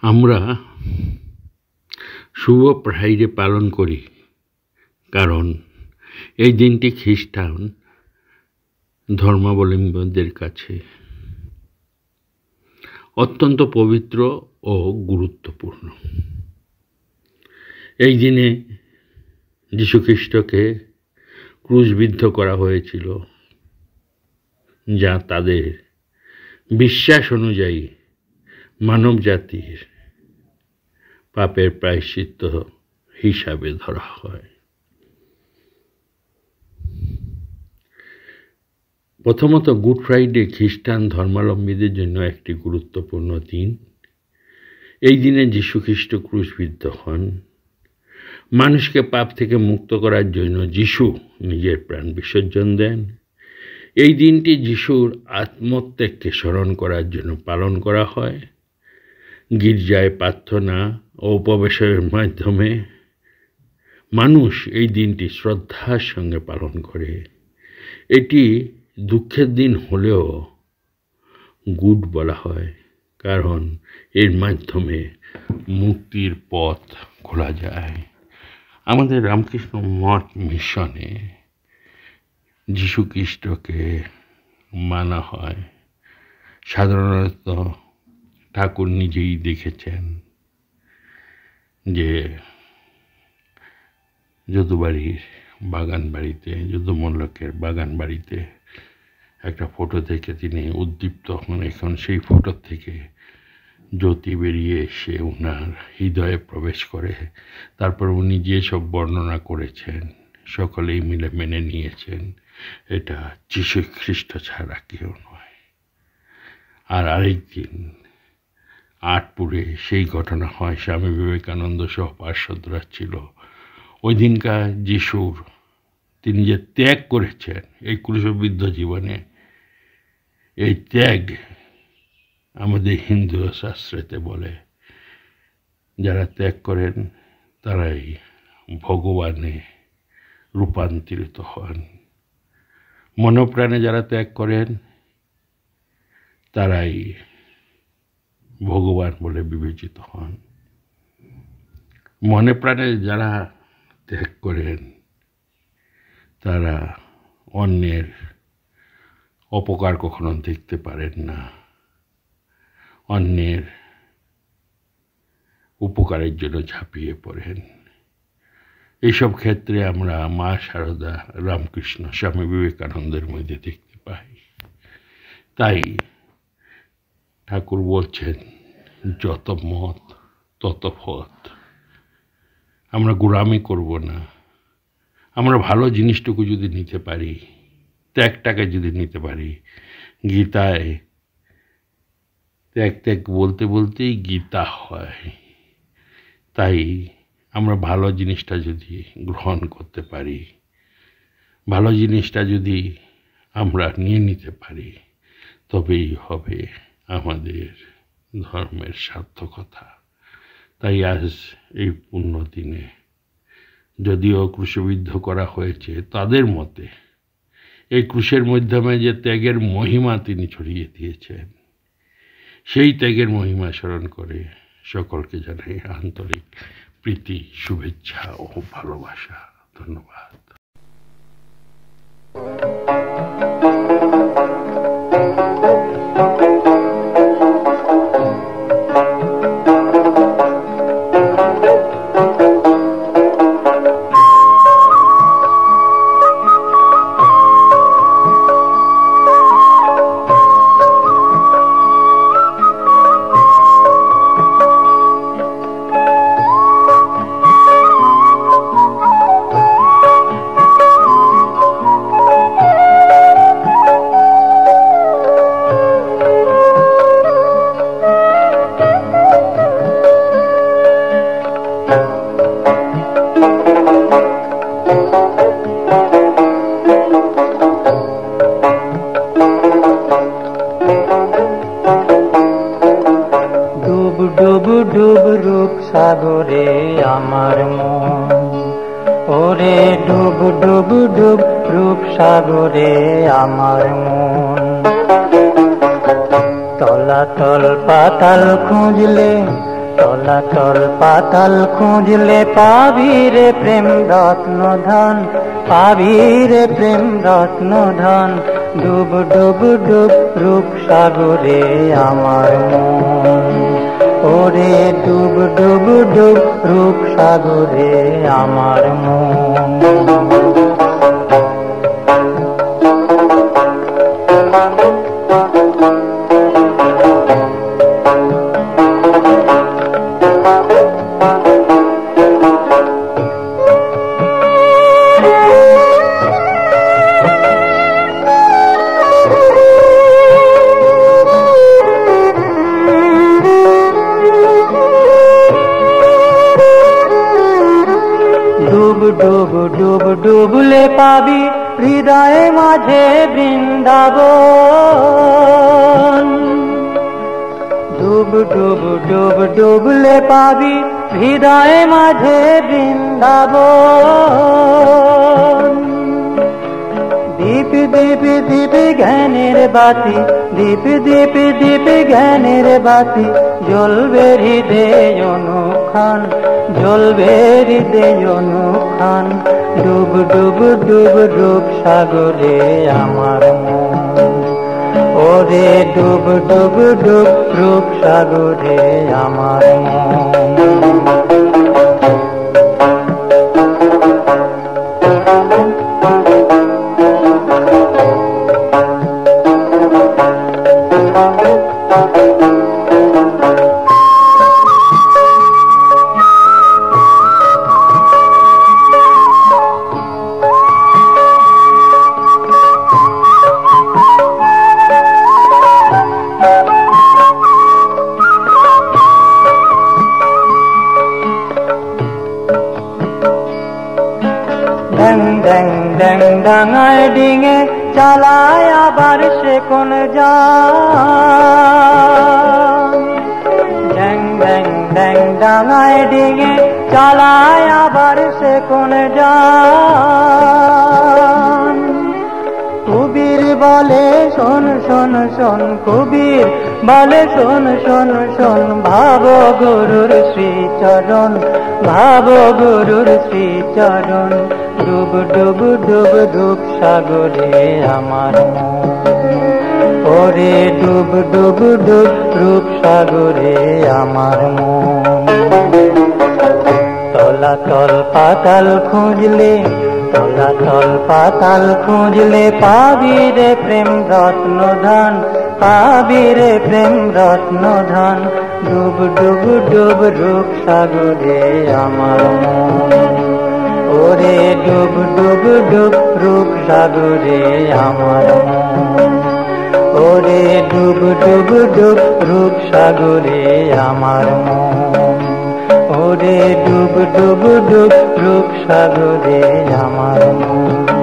আমরা শুভ ফ্রাইডে পালন করি কারণ এই দিনটি খ্রিস্টান ধর্মাবলম্বীদের কাছে অত্যন্ত পবিত্র ও গুরুত্বপূর্ণ। এই দিনে যীশুখ্রিস্টকে ক্রুশবিদ্ধ করা হয়েছিল, যা তাদের বিশ্বাস অনুযায়ী মানব জাতির পাপের প্রায়শ্চিত্ত হিসাবে ধরা হয়। প্রথমত, গুড ফ্রাইডে খ্রিস্টান ধর্মাবলম্বীদের জন্য একটি গুরুত্বপূর্ণ দিন। এই দিনে যীশুখ্রিস্ট ক্রুশবিদ্ধ হন। মানুষকে পাপ থেকে মুক্ত করার জন্য যীশু নিজের প্রাণ বিসর্জন দেন। এই দিনটি যীশুর আত্মত্যাগকে স্মরণ করার জন্য পালন করা হয়। গির্জায় প্রার্থনা ও উপবেশের মাধ্যমে মানুষ এই দিনটি শ্রদ্ধার সঙ্গে পালন করে। এটি দুঃখের দিন হলেও গুড বলা হয়, কারণ এর মাধ্যমে মুক্তির পথ খোলা যায়। আমাদের রামকৃষ্ণ মঠ মিশনে যীশুখ্রিস্টকে মানা হয়। সাধারণত ঠাকুর নিজেই দেখেছেন যে যদুবাড়ির বাগান বাড়িতে, যদুমল্লকের বাগান বাড়িতে একটা ফটো থেকে তিনি উদ্দীপ্ত হন। এখন সেই ফটো থেকে জ্যোতি বেরিয়ে এসে ওনার হৃদয়ে প্রবেশ করে। তারপর উনি যেসব বর্ণনা করেছেন সকলেই মিলে মেনে নিয়েছেন এটা যীশু খ্রিস্ট ছাড়া কেউ নয়। আর আরেকদিন আটপুরে সেই ঘটনা হয়, স্বামী বিবেকানন্দ সহ পার্শ্বদরা ছিল। ওই দিনকার যিশুর তিনি যে ত্যাগ করেছেন এই ক্রুশবিদ্ধ জীবনে, এই ত্যাগ আমাদের হিন্দু শাস্ত্রেতে বলে যারা ত্যাগ করেন তারাই ভগবানে রূপান্তরিত হন। মনপ্রাণে যারা ত্যাগ করেন তারাই ভগবান বলে বিবেচিত হন। মনে প্রাণে যারা ত্যাগ করেন তারা অন্যের অপকার কখনো দেখতে পারেন না, অন্যের উপকারের জন্য ঝাঁপিয়ে পড়েন। এইসব ক্ষেত্রে আমরা মা শারদা, রামকৃষ্ণ, স্বামী বিবেকানন্দের মধ্যে দেখতে পাই। তাই ঠাকুর বলছেন যত মত তত পথ। আমরা গোড়ামি করব না। আমরা ভালো জিনিসটুকু যদি নিতে পারি, ত্যাগটাকে যদি নিতে পারি, গীতায় ত্যাগ ত্যাগ বলতে বলতেই গীতা হয়। তাই আমরা ভালো জিনিসটা যদি গ্রহণ করতে পারি, ভালো জিনিসটা যদি আমরা নিয়ে নিতে পারি, তবেই হবে আমাদের ধর্মের সার্থকতা। তাই আজ এই পুণ্য দিনে যদিও ক্রুশবিদ্ধ করা হয়েছে তাদের মতে, এই ক্রুশের মাধ্যমে যে ত্যাগের মহিমা তিনি ছড়িয়ে দিয়েছেন, সেই ত্যাগের মহিমা স্মরণ করে সকলকে জানাই আন্তরিক প্রীতি, শুভেচ্ছা ও ভালোবাসা। ধন্যবাদ। ডুব রূপ সাগরে আমার মন, ওরে ডুব ডুব ডুব রূপ সাগরে আমার মন। তলাতল পাতাল খুঁজলে তলাতল পাতাল খুঁজলে পাবি রে প্রেম রত্ন ধন, পাবি রে প্রেম রত্ন ধন। ডুব ডুব ডুব রূপ সাগরে আমার মন, ওরে ডুব ডুব ডুব রূপ সাগরে আমার মন। ডুব ডুব ডুবলে পাবি হৃদয়ে মাঝে বৃন্দাবন। ডুব ডুব ডুব ডুবলে পাবি হৃদয়ে মাঝে বৃন্দাবন। দীপ দীপ দীপ জ্ঞানের বাতি, দীপ দীপ দীপ জ্ঞানের বাতি, জ্বলবে হৃদয় অনুক্ষণ, জ্বলবে হৃদয় অনুক্ষণ। ডুব ডুব ডুব রূপ সাগরে আমার মন, ওরে ডুব ডুব ডুব রূপ সাগরে আমার মন। ড্যাং ড্যাং ড্যাং ডাঙায় ডিঙে চালায় আবার সে কোন যান। ড্যাং ড্যাং ড্যাং ডাঙায় ডিঙে চালায় আবার সে কোন যান। কবির বলে শোন শোন শোন, কবির বলে শোন শোন শোন, ভাব গুরুর শ্রীচরণ, ভাব গুরুর শ্রীচরণ। ডুব ডুব ডুব ডুব সাগরে আমার মন, ওরে ডুব ডুব ডুব রূপ সাগরে আমার মন। তলাতল পাতাল খুঁজলে, তলাতল পাতাল খুঁজলে পাবি রে প্রেম রত্ন ধন, পাবি রে প্রেম রত্ন ধন। ডুব ডুব ডুব রূপ সাগরে আমার মন, ওরে ডুব ডুব ডুব রূপ সাগরে আমার মন, ওরে ডুব ডুব ডুব রূপ সাগরে আমার মন, ওরে ডুব ডুব ডুব রূপ সাগরে আমার মন।